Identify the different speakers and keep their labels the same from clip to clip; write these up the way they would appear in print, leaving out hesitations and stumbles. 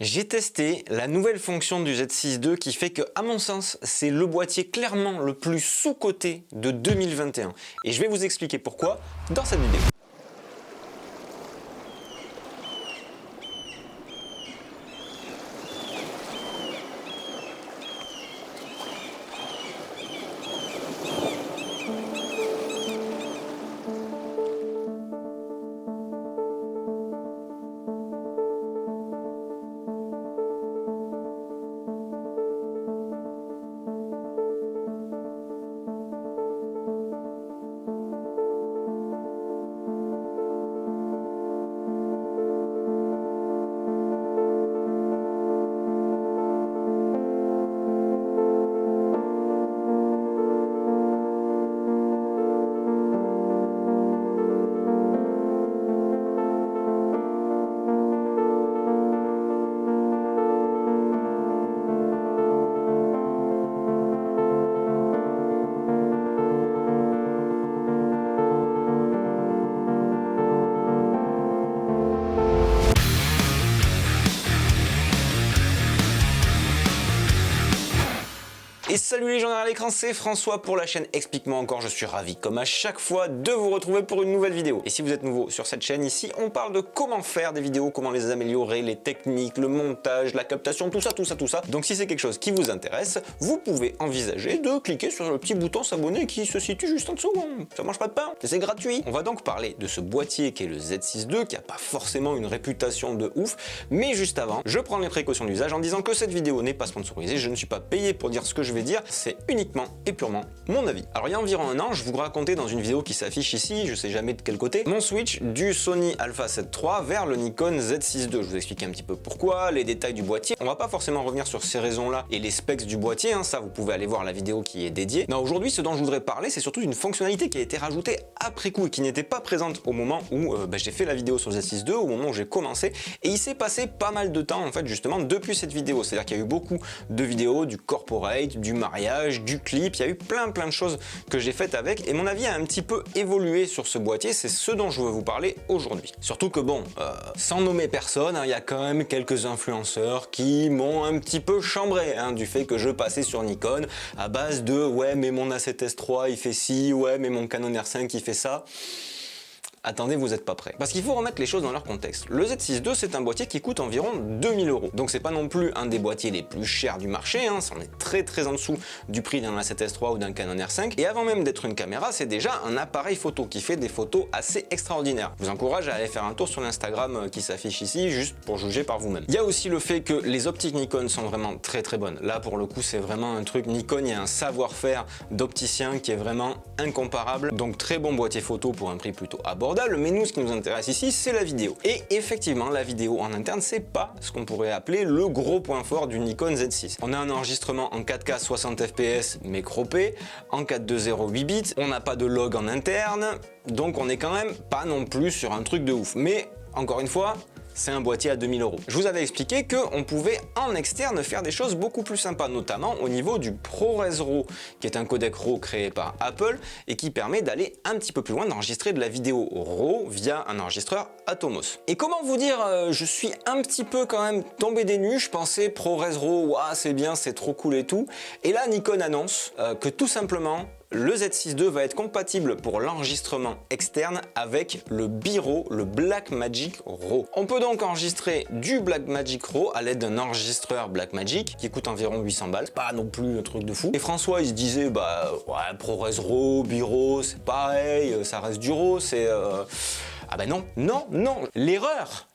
Speaker 1: J'ai testé la nouvelle fonction du Z6 II qui fait que, à mon sens, c'est le boîtier clairement le plus sous-coté de 2021. Et je vais vous expliquer pourquoi dans cette vidéo. Et salut les gens derrière l'écran, c'est François pour la chaîne Explique-moi encore. Je suis ravi comme à chaque fois de vous retrouver pour une nouvelle vidéo. Et si vous êtes nouveau sur cette chaîne ici, on parle de comment faire des vidéos, comment les améliorer, les techniques, le montage, la captation, tout ça. Donc si c'est quelque chose qui vous intéresse, vous pouvez envisager de cliquer sur le petit bouton s'abonner qui se situe juste en dessous. Ça mange pas de pain, c'est gratuit. On va donc parler de ce boîtier qui est le Z6 II, qui n'a pas forcément une réputation de ouf. Mais juste avant, je prends les précautions d'usage en disant que cette vidéo n'est pas sponsorisée, je ne suis pas payé pour dire ce que je vais dire, c'est uniquement et purement mon avis. Alors il y a environ un an, je vous racontais dans une vidéo qui s'affiche ici, je sais jamais de quel côté, mon switch du Sony Alpha 7 III vers le Nikon Z6 II. Je vous explique un petit peu pourquoi, les détails du boîtier. On va pas forcément revenir sur ces raisons-là et les specs du boîtier, ça vous pouvez aller voir la vidéo qui est dédiée. Non, aujourd'hui, ce dont je voudrais parler, c'est surtout d'une fonctionnalité qui a été rajoutée après coup et qui n'était pas présente au moment où j'ai fait la vidéo sur le Z6 II, au moment où j'ai commencé. Et il s'est passé pas mal de temps en fait justement depuis cette vidéo. C'est-à-dire qu'il y a eu beaucoup de vidéos, du corporate, du mariage, du clip, il y a eu plein de choses que j'ai faites avec et mon avis a un petit peu évolué sur ce boîtier, c'est ce dont je veux vous parler aujourd'hui. Surtout que bon, sans nommer personne, il y a quand même quelques influenceurs qui m'ont un petit peu chambré du fait que je passais sur Nikon à base de ouais mais mon A7S III il fait ci, ouais mais mon Canon R5 il fait ça. Attendez, vous n'êtes pas prêts. Parce qu'il faut remettre les choses dans leur contexte. Le Z6 II, c'est un boîtier qui coûte environ 2000 €. Donc c'est pas non plus un des boîtiers les plus chers du marché, ça en est très en dessous du prix d'un A7S III ou d'un Canon R5. Et avant même d'être une caméra, c'est déjà un appareil photo qui fait des photos assez extraordinaires. Je vous encourage à aller faire un tour sur l'Instagram qui s'affiche ici, juste pour juger par vous-même. Il y a aussi le fait que les optiques Nikon sont vraiment très bonnes. Là, pour le coup, c'est vraiment un truc Nikon, il y a un savoir-faire d'opticien qui est vraiment incomparable. Donc très bon boîtier photo pour un prix plutôt abordable. Mais nous, ce qui nous intéresse ici, c'est la vidéo. Et effectivement, la vidéo en interne, c'est pas ce qu'on pourrait appeler le gros point fort du Nikon Z6. On a un enregistrement en 4K 60 fps, mais croppé, en 4.2.0 8 bits, on n'a pas de log en interne, donc on est quand même pas non plus sur un truc de ouf. Mais, encore une fois, c'est un boîtier à 2000 €. Je vous avais expliqué qu'on pouvait en externe faire des choses beaucoup plus sympas, notamment au niveau du ProRes RAW, qui est un codec RAW créé par Apple et qui permet d'aller un petit peu plus loin, d'enregistrer de la vidéo RAW via un enregistreur Atomos. Et comment vous dire, je suis un petit peu quand même tombé des nues, je pensais ProRes RAW, ouah, c'est bien, c'est trop cool et tout. Et là, Nikon annonce que tout simplement, le Z6 II va être compatible pour l'enregistrement externe avec le B-RAW, le Blackmagic RAW. On peut donc enregistrer du Blackmagic RAW à l'aide d'un enregistreur Blackmagic qui coûte environ 800 balles. C'est pas non plus un truc de fou. Et François, il se disait, ouais, ProRes RAW, B-RAW, c'est pareil, ça reste du RAW, c'est... Ah ben non, l'erreur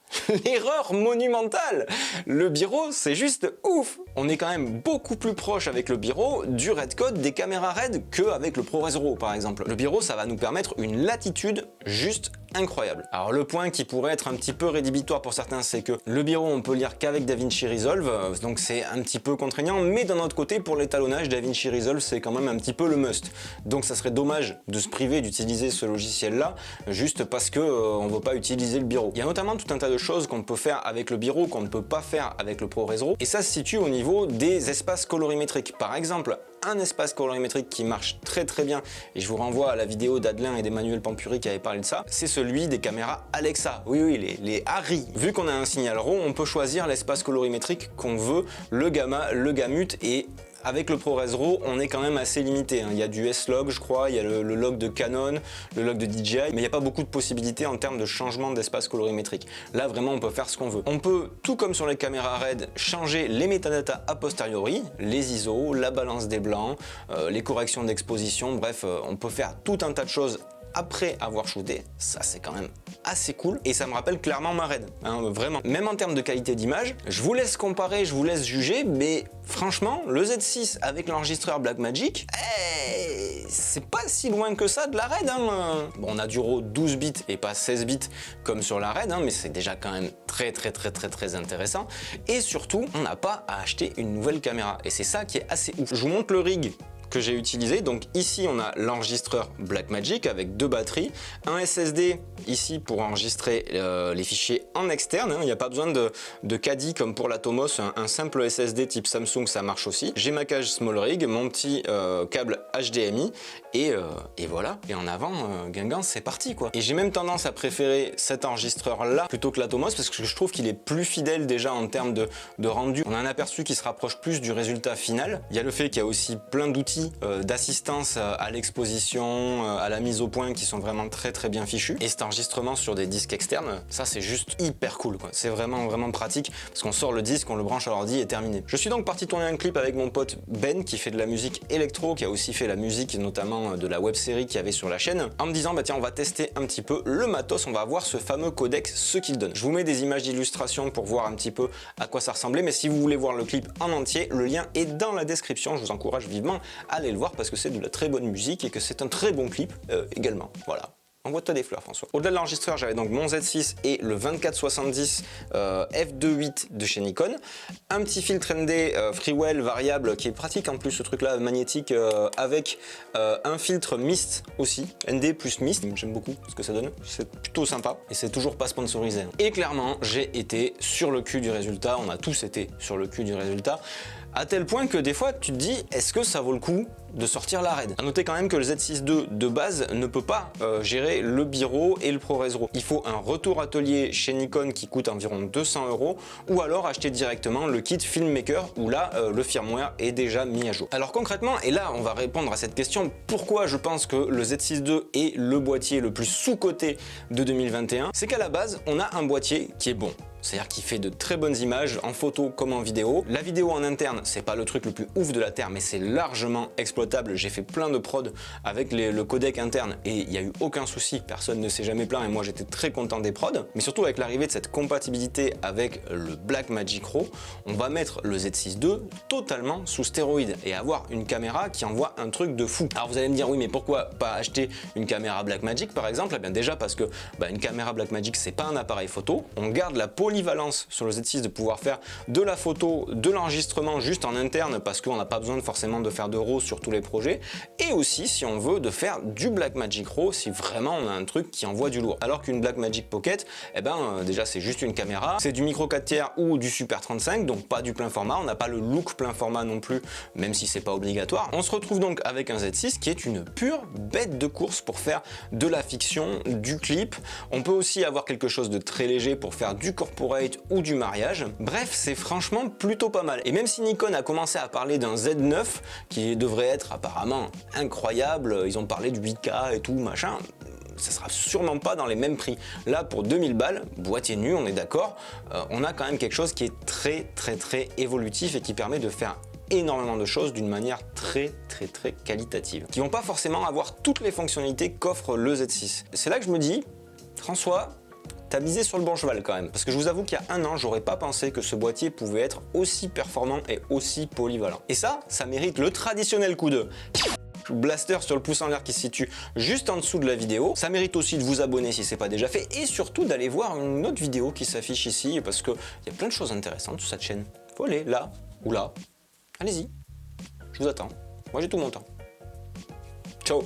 Speaker 1: L'erreur monumentale. Le B-RAW, c'est juste ouf. On est quand même beaucoup plus proche avec le B-RAW du RED-code des caméras RED qu'avec le ProRes RAW par exemple. Le B-RAW, ça va nous permettre une latitude juste incroyable. Alors le point qui pourrait être un petit peu rédhibitoire pour certains, c'est que le B-RAW on peut lire qu'avec DaVinci Resolve, donc c'est un petit peu contraignant, mais d'un autre côté pour l'étalonnage, DaVinci Resolve c'est quand même un petit peu le must. Donc ça serait dommage de se priver d'utiliser ce logiciel là juste parce que on veut pas utiliser le B-RAW. Il y a notamment tout un tas de choses qu'on peut faire avec le Biro qu'on ne peut pas faire avec le ProRes RAW, et ça se situe au niveau des espaces colorimétriques. Par exemple, un espace colorimétrique qui marche très bien, et je vous renvoie à la vidéo d'Adelin et d'Emmanuel Pampuri qui avait parlé de ça, c'est celui des caméras Alexa. Oui, les Harry. Vu qu'on a un signal RAW, on peut choisir l'espace colorimétrique qu'on veut, le gamma, le gamut, et avec le ProRes RAW, on est quand même assez limité. Il y a du S-Log, je crois, il y a le log de Canon, le log de DJI, mais il n'y a pas beaucoup de possibilités en termes de changement d'espace colorimétrique. Là, vraiment, on peut faire ce qu'on veut. On peut, tout comme sur les caméras RED, changer les métadatas a posteriori, les ISO, la balance des blancs, les corrections d'exposition, bref, on peut faire tout un tas de choses après avoir shooté. Ça, c'est quand même assez cool, et ça me rappelle clairement ma RED, vraiment. Même en termes de qualité d'image, je vous laisse comparer, je vous laisse juger, mais franchement, le Z6 avec l'enregistreur Blackmagic, c'est pas si loin que ça de la RED. Bon, on a du RAW 12 bits et pas 16 bits comme sur la RED, mais c'est déjà quand même très intéressant. Et surtout, on n'a pas à acheter une nouvelle caméra, et c'est ça qui est assez ouf. Je vous montre le rig que j'ai utilisé. Donc ici on a l'enregistreur Blackmagic avec 2 batteries, un SSD ici pour enregistrer les fichiers en externe, il n'y a pas besoin de caddie comme pour l'Atomos, un simple SSD type Samsung ça marche aussi. J'ai ma cage SmallRig, mon petit câble HDMI, et voilà, et en avant Guingamp, c'est parti quoi. Et j'ai même tendance à préférer cet enregistreur là plutôt que l'Atomos parce que je trouve qu'il est plus fidèle déjà en termes de rendu. On a un aperçu qui se rapproche plus du résultat final. Il y a le fait qu'il y a aussi plein d'outils d'assistance à l'exposition, à la mise au point qui sont vraiment très bien fichus, et cet enregistrement sur des disques externes, ça c'est juste hyper cool quoi. C'est vraiment pratique parce qu'on sort le disque, on le branche à l'ordi et terminé. Je suis donc parti tourner un clip avec mon pote Ben qui fait de la musique électro, qui a aussi fait la musique notamment de la web série qu'il y avait sur la chaîne, en me disant bah tiens on va tester un petit peu le matos, on va voir ce fameux codec, ce qu'il donne. Je vous mets des images d'illustration pour voir un petit peu à quoi ça ressemblait, mais si vous voulez voir le clip en entier, le lien est dans la description, je vous encourage vivement à aller le voir parce que c'est de la très bonne musique et que c'est un très bon clip également. Voilà. Envoie-toi des fleurs François. Au-delà de l'enregistreur, j'avais donc mon Z6 et le 2470 f2.8 de chez Nikon. Un petit filtre ND Freewell variable qui est pratique en plus, ce truc là magnétique, avec un filtre mist aussi, ND plus mist. J'aime beaucoup ce que ça donne, c'est plutôt sympa et c'est toujours pas sponsorisé. Et clairement, j'ai été sur le cul du résultat, on a tous été sur le cul du résultat. À tel point que des fois tu te dis est-ce que ça vaut le coup de sortir la RED. A noter quand même que le Z6 II de base ne peut pas gérer le Biro et le ProRes RAW. Il faut un retour atelier chez Nikon qui coûte environ 200 €, ou alors acheter directement le kit Filmmaker où là le firmware est déjà mis à jour. Alors concrètement, et là on va répondre à cette question, pourquoi je pense que le Z6 II est le boîtier le plus sous-coté de 2021, c'est qu'à la base on a un boîtier qui est bon. C'est-à-dire qu'il fait de très bonnes images en photo comme en vidéo. La vidéo en interne, c'est pas le truc le plus ouf de la terre, mais c'est largement exploitable. J'ai fait plein de prod avec le codec interne et il n'y a eu aucun souci, personne ne s'est jamais plaint et moi j'étais très content des prods. Mais surtout avec l'arrivée de cette compatibilité avec le Blackmagic RAW, on va mettre le Z6 II totalement sous stéroïde et avoir une caméra qui envoie un truc de fou. Alors vous allez me dire oui mais pourquoi pas acheter une caméra Blackmagic par exemple? Eh bien déjà parce que une caméra Blackmagic c'est pas un appareil photo, on garde la polyvalence sur le Z6 de pouvoir faire de la photo, de l'enregistrement juste en interne parce qu'on n'a pas besoin forcément de faire de RAW sur tous les projets, et aussi si on veut de faire du Blackmagic RAW si vraiment on a un truc qui envoie du lourd. Alors qu'une Blackmagic Pocket, déjà c'est juste une caméra, c'est du micro 4 tiers ou du Super 35, donc pas du plein format, on n'a pas le look plein format non plus, même si c'est pas obligatoire. On se retrouve donc avec un Z6 qui est une pure bête de course pour faire de la fiction, du clip. On peut aussi avoir quelque chose de très léger pour faire du corporate ou du mariage. Bref, c'est franchement plutôt pas mal. Et même si Nikon a commencé à parler d'un Z9 qui devrait être apparemment incroyable, ils ont parlé du 8K et tout machin, ça sera sûrement pas dans les mêmes prix. Là pour 2000 balles, boîtier nu, on est d'accord, on a quand même quelque chose qui est très évolutif et qui permet de faire énormément de choses d'une manière très qualitative, qui vont pas forcément avoir toutes les fonctionnalités qu'offre le Z6. C'est là que je me dis, François, t'as misé sur le bon cheval quand même, parce que je vous avoue qu'il y a un an, j'aurais pas pensé que ce boîtier pouvait être aussi performant et aussi polyvalent. Et ça mérite le traditionnel coup de blaster sur le pouce en l'air qui se situe juste en dessous de la vidéo. Ça mérite aussi de vous abonner si c'est pas déjà fait, et surtout d'aller voir une autre vidéo qui s'affiche ici, parce qu'il y a plein de choses intéressantes sur cette chaîne. Faut aller là ou là. Allez-y, je vous attends. Moi j'ai tout mon temps. Ciao.